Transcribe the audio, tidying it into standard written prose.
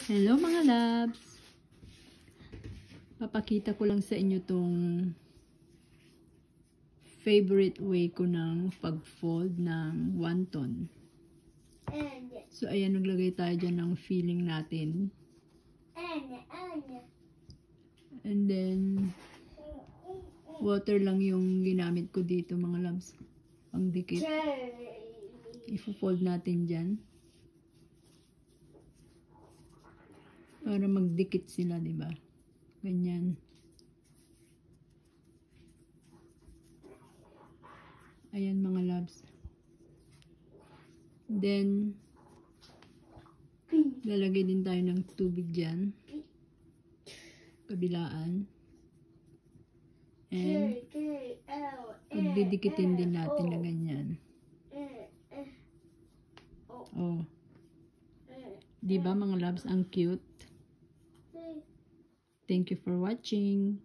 Hello mga loves! Papakita ko lang sa inyo tong favorite way ko ng pag-fold ng wonton. So ayan, naglagay tayo dyan ng filling natin. And then water lang yung ginamit ko dito mga loves. Pang dikit. I-fold natin dyan. Para magdikit sila, di ba? Ganyan. Ayan mga loves. Then, lalagay din tayo ng tubig dyan. Kabilaan. And, magdidikitin din natin na ganyan. Oh. Di ba mga loves, ang cute? Thank you for watching.